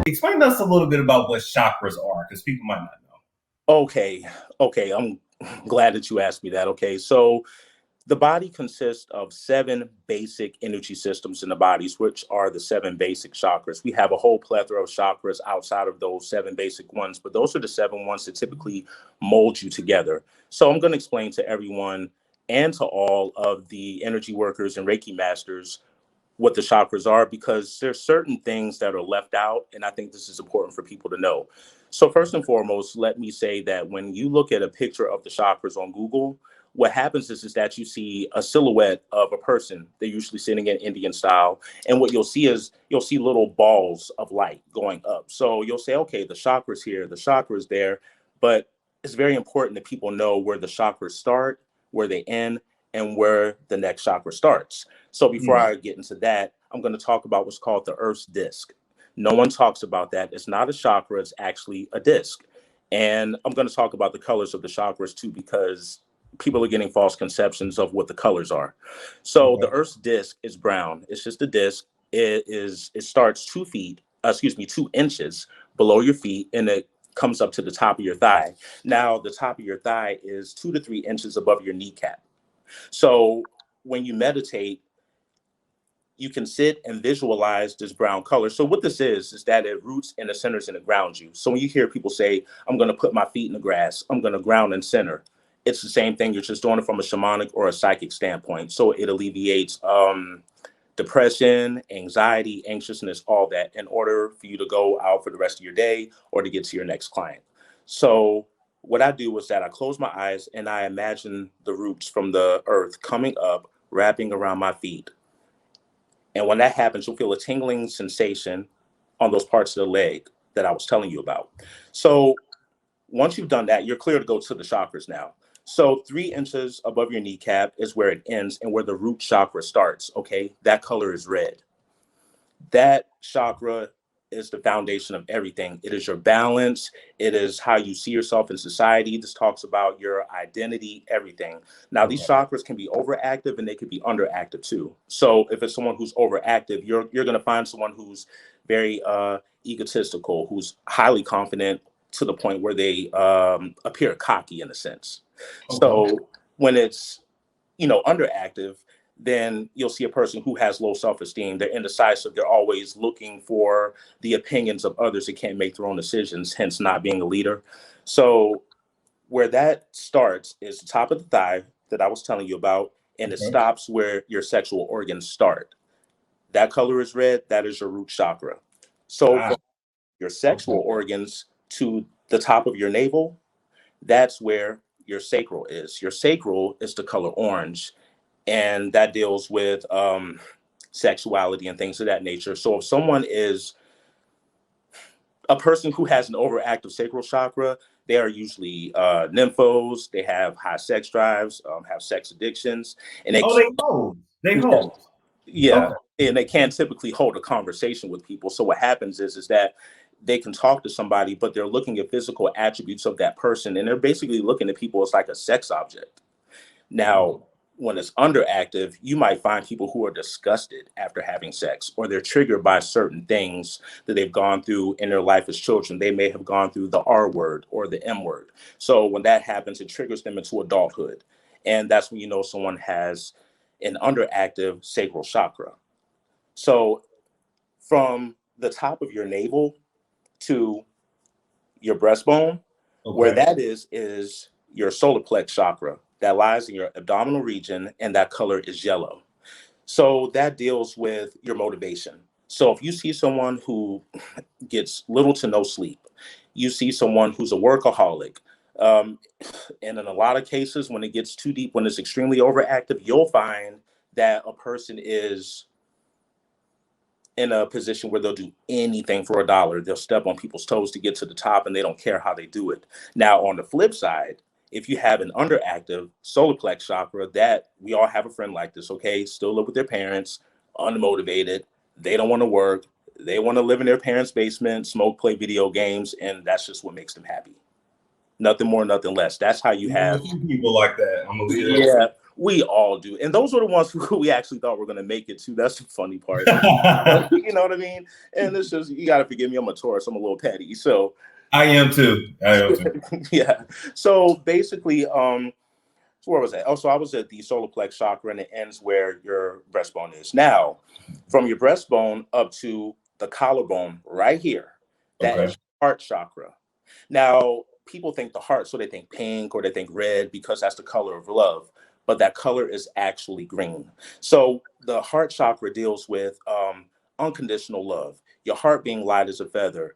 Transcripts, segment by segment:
explain to us a little bit about what chakras are, because people might not know. Okay, I'm glad that you asked me that. Okay, so the body consists of 7 basic energy systems in the bodies, which are the 7 basic chakras. We have a whole plethora of chakras outside of those 7 basic ones, but those are the 7 ones that typically mold you together. So I'm going to explain to everyone and to all of the energy workers and Reiki masters what the chakras are, because there's certain things that are left out, and I think this is important for people to know. So first and foremost, let me say that when you look at a picture of the chakras on Google, what happens is that you see a silhouette of a person. They're usually sitting in Indian style, and what you'll see is little balls of light going up. So you'll say, okay, the chakras here, the chakras there, but it's very important that people know where the chakras start, where they end, and where the next chakra starts. So before I get into that, I'm going to talk about what's called the Earth's disc. No one talks about that. It's not a chakra, it's actually a disc. And I'm going to talk about the colors of the chakras too, because people are getting false conceptions of what the colors are. So the Earth's disc is brown. It's just a disc. It starts 2 inches below your feet, and it comes up to the top of your thigh. Now, the top of your thigh is 2 to 3 inches above your kneecap. So when you meditate, you can sit and visualize this brown color. So what this is that it roots in the centers and it grounds you. So when you hear people say, I'm going to put my feet in the grass, I'm going to ground and center, it's the same thing. You're just doing it from a shamanic or a psychic standpoint. So it alleviates depression, anxiety, anxiousness, all that, in order for you to go out for the rest of your day or to get to your next client. So what I do is that I close my eyes and I imagine the roots from the earth coming up, wrapping around my feet. And when that happens, you'll feel a tingling sensation on those parts of the leg that I was telling you about. So once you've done that, you're clear to go to the chakras now. So 3 inches above your kneecap is where it ends and where the root chakra starts. Okay, that color is red. That chakra is the foundation of everything. It is your balance. It is how you see yourself in society. This talks about your identity, everything. Now, these chakras can be overactive and they can be underactive too. So if it's someone who's overactive, you're going to find someone who's very egotistical, who's highly confident to the point where they appear cocky in a sense. So when it's, underactive, then you'll see a person who has low self-esteem. They're indecisive. They're always looking for the opinions of others. They can't make their own decisions, hence not being a leader. So where that starts is the top of the thigh that I was telling you about, and it stops where your sexual organs start. That color is red. That is your root chakra. So from your sexual organs to the top of your navel, that's where your sacral is. Your sacral is the color orange. And that deals with sexuality and things of that nature. So if someone is a person who has an overactive sacral chakra, they are usually nymphos. They have high sex drives, have sex addictions, and they hold. Yeah, and they can't typically hold a conversation with people. So what happens is that they can talk to somebody, but they're looking at physical attributes of that person, and they're basically looking at people as like a sex object. Now, when it's underactive, you might find people who are disgusted after having sex, or they're triggered by certain things that they've gone through in their life as children. They may have gone through the R word or the M word. So when that happens, it triggers them into adulthood. And that's when you know someone has an underactive sacral chakra. So from the top of your navel to your breastbone, where that is your solar plex chakra that lies in your abdominal region, and that color is yellow. So that deals with your motivation. So if you see someone who gets little to no sleep, you see someone who's a workaholic, and in a lot of cases, when it gets too deep, when it's extremely overactive, you'll find that a person is in a position where they'll do anything for $1. They'll step on people's toes to get to the top, and they don't care how they do it. Now, on the flip side, if you have an underactive solar plex chakra, that we all have a friend like this, okay? Still live with their parents, unmotivated. They don't want to work. They want to live in their parents' basement, smoke, play video games, and that's just what makes them happy. Nothing more, nothing less. That's how you have people like that. I'm gonna leave Yeah. We all do. And those were the ones who we actually thought were going to make it too. That's the funny part. You know what I mean? And it's just, you got to forgive me. I'm a Taurus. I'm a little petty. So I am too. Yeah. So basically, so where was I? Oh, so I was at the solar plex chakra, and it ends where your breastbone is. Now, from your breastbone up to the collarbone right here, that is heart chakra. Now, people think the heart, so they think pink or they think red because that's the color of love, but that color is actually green. So the heart chakra deals with unconditional love, your heart being light as a feather,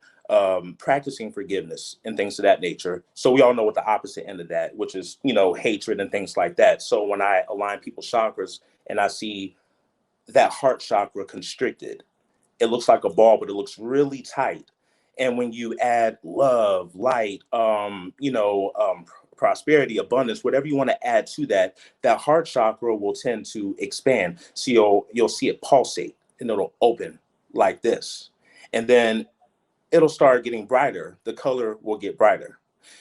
practicing forgiveness and things of that nature. So we all know what the opposite end of that, which is, you know, hatred and things like that. So when I align people's chakras and I see that heart chakra constricted, it looks like a ball, but it looks really tight. And when you add love, light, prosperity, abundance, whatever you want to add to that, that heart chakra will tend to expand. So you'll see it pulsate and it'll open like this. And then it'll start getting brighter. The color will get brighter.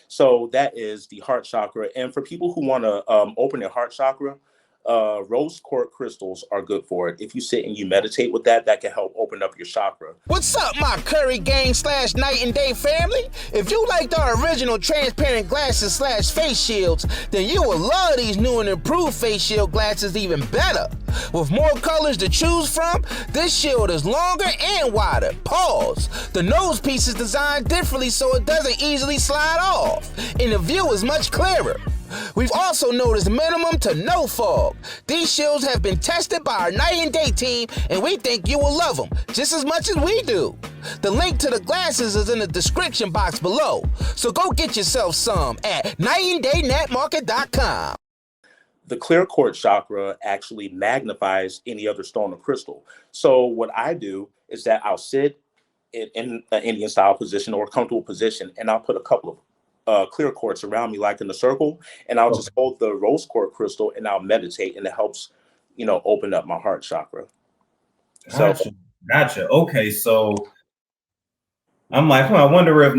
So that is the heart chakra. And for people who want to open their heart chakra, rose quartz crystals are good for it. If you sit and you meditate with that, that can help open up your chakra. What's up, my Curry Gang / Night and Day family? If you liked our original transparent glasses / face shields, then you will love these new and improved face shield glasses even better. With more colors to choose from, this shield is longer and wider. Pause. The nose piece is designed differently so it doesn't easily slide off, and the view is much clearer. We've also noticed minimum to no fog. These shields have been tested by our Night and Day team, and we think you will love them just as much as we do. The link to the glasses is in the description box below, so go get yourself some at nightanddayNetmarket.com. The clear quartz chakra actually magnifies any other stone or crystal. So what I do is that I'll sit in an Indian style position or a comfortable position, and I'll put a couple of clear quartz around me, like in a circle, and I'll just hold the rose quartz crystal and I'll meditate, and it helps, you know, open up my heart chakra. Gotcha. Okay, so I'm like, I wonder if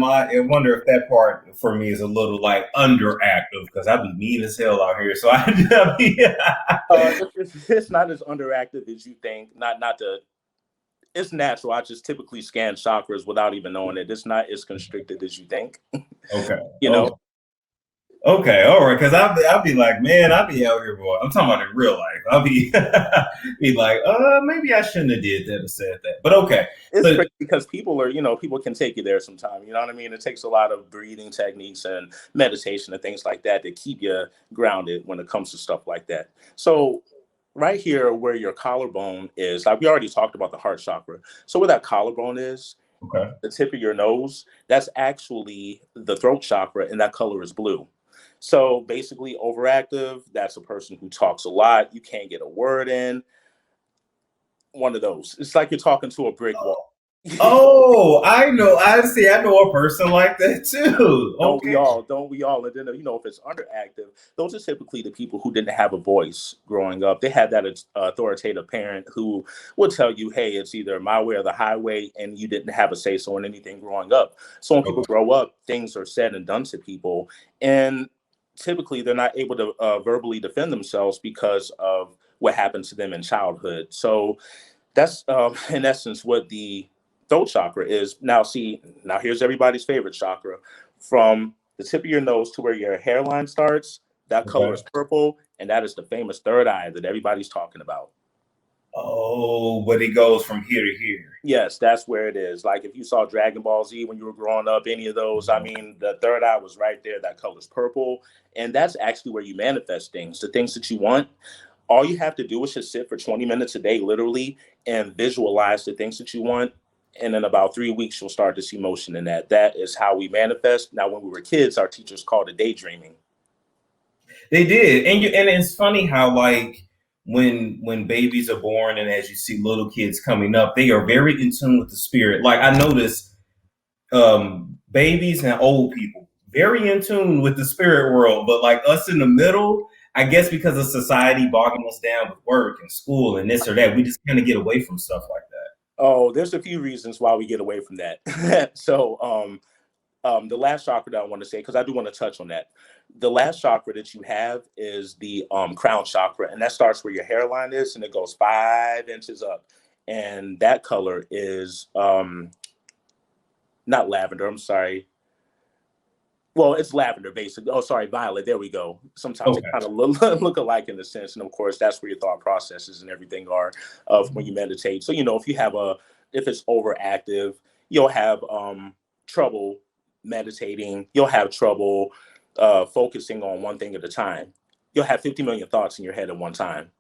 that part for me is a little like underactive because I be mean as hell out here. So it's not as underactive as you think. It's natural. I just typically scan chakras without even knowing it. It's not as constricted as you think. Okay. You know? Okay. All right. Because I'll be like, man, I'll be out here, boy. I'm talking about in real life. I'll be like, maybe I shouldn't have did that or said that. But okay. It's crazy because people can take you there sometime. You know what I mean? It takes a lot of breathing techniques and meditation and things like that to keep you grounded when it comes to stuff like that. So right here where your collarbone is, like we already talked about the heart chakra. So where that collarbone is, the tip of your nose, that's actually the throat chakra, and that color is blue. So basically overactive, that's a person who talks a lot. You can't get a word in. One of those. It's like you're talking to a brick wall. Oh, I know. I know a person like that too. Don't we all? And then, you know, if it's underactive, those are typically the people who didn't have a voice growing up. They had that authoritative parent who would tell you, hey, it's either my way or the highway, and you didn't have a say-so in anything growing up. So when people grow up, things are said and done to people, and typically they're not able to verbally defend themselves because of what happened to them in childhood. So that's in essence what the throat chakra is. Now here's everybody's favorite chakra. From the tip of your nose to where your hairline starts, that color is purple, and that is the famous third eye that everybody's talking about. Oh, but it goes from here to here. Yes, that's where it is. Like if you saw Dragon Ball Z when you were growing up, any of those, I mean, the third eye was right there. That color's purple, and that's actually where you manifest things, the things that you want. All you have to do is just sit for 20 minutes a day, literally, and visualize the things that you want. And in about 3 weeks, you'll start to see motion in that. That is how we manifest. Now, when we were kids, our teachers called it daydreaming. They did. And it's funny how, like, when babies are born and as you see little kids coming up, they are very in tune with the spirit. Like, I notice babies and old people, very in tune with the spirit world. But, like, us in the middle, I guess because of society bogging us down with work and school and this or that, we just kind of get away from stuff like that. Oh, there's a few reasons why we get away from that. So The last chakra that I want to say, because I do want to touch on that. The last chakra that you have is the crown chakra, and that starts where your hairline is, and it goes 5 inches up. And that color is not lavender. I'm sorry. Well, it's lavender, basically. Oh, sorry, violet. There we go. Sometimes they kind of look alike in a sense, and of course, that's where your thought processes and everything are of when you meditate. So, you know, if it's overactive, you'll have trouble meditating. You'll have trouble focusing on one thing at a time. You'll have 50 million thoughts in your head at one time.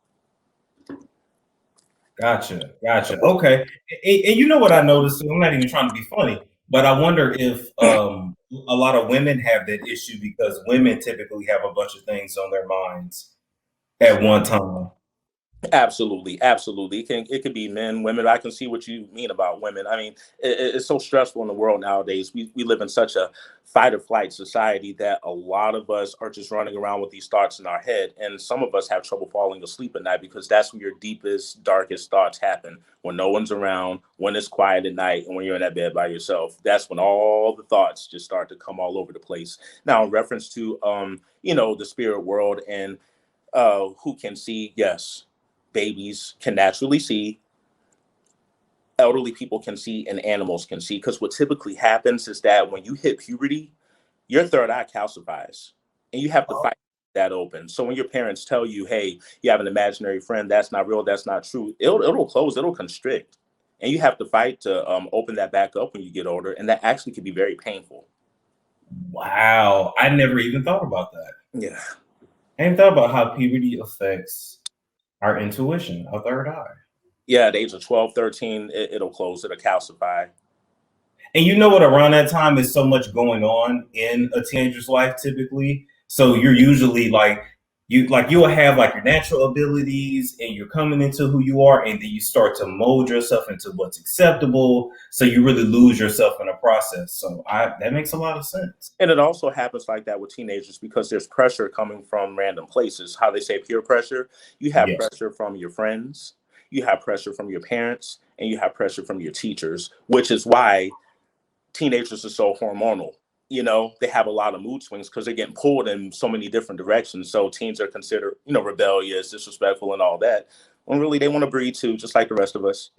Gotcha. Okay. And you know what I noticed? I'm not even trying to be funny, but I wonder if a lot of women have that issue because women typically have a bunch of things on their minds at one time. Absolutely. It could be men, women. I can see what you mean about women. I mean, it's so stressful in the world nowadays. We live in such a fight or flight society that a lot of us are just running around with these thoughts in our head. And some of us have trouble falling asleep at night because that's when your deepest, darkest thoughts happen. When no one's around, when it's quiet at night, and when you're in that bed by yourself. That's when all the thoughts just start to come all over the place. Now, in reference to, the spirit world and who can see, yes. Babies can naturally see, elderly people can see, and animals can see. Because what typically happens is that when you hit puberty, your third eye calcifies, and you have to fight that open. So when your parents tell you, hey, you have an imaginary friend, that's not real, that's not true, it'll close, it'll constrict. And you have to fight to open that back up when you get older. And that actually can be very painful. Wow. I never even thought about that. Yeah. I didn't thought about how puberty affects our intuition, our third eye. Yeah, at the age of 12, 13, it'll close, it'll calcify. And you know what, around that time is so much going on in a teenager's life typically. So you're usually you'll have like your natural abilities and you're coming into who you are, and then you start to mold yourself into what's acceptable. So you really lose yourself in the process. So that makes a lot of sense. And it also happens like that with teenagers because there's pressure coming from random places. How they say peer pressure. You have pressure from your friends, you have pressure from your parents, and you have pressure from your teachers, which is why teenagers are so hormonal. You know, they have a lot of mood swings because they're getting pulled in so many different directions. So teens are considered, rebellious, disrespectful, and all that. When really they want to breathe too, just like the rest of us.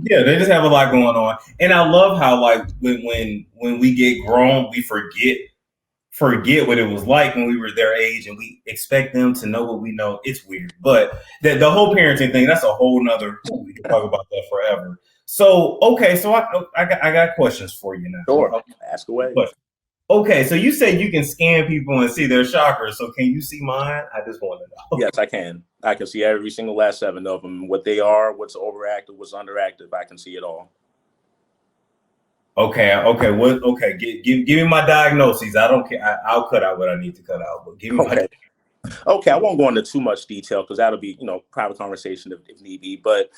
Yeah, they just have a lot going on. And I love how like when we get grown, we forget what it was like when we were their age, and we expect them to know what we know. It's weird, but the whole parenting thing, that's a whole nother. We can talk about that forever. So okay, so I got questions for you now. Sure, ask away. Okay, so you say you can scan people and see their chakras. So can you see mine? I just want to know. Yes, I can. I can see every single last 7 of them. What they are, what's overactive, what's underactive. I can see it all. Okay. Okay. Give me my diagnoses. I don't care. I'll cut out what I need to cut out. But give me my. Okay, I won't go into too much detail because that'll be private conversation if need be. But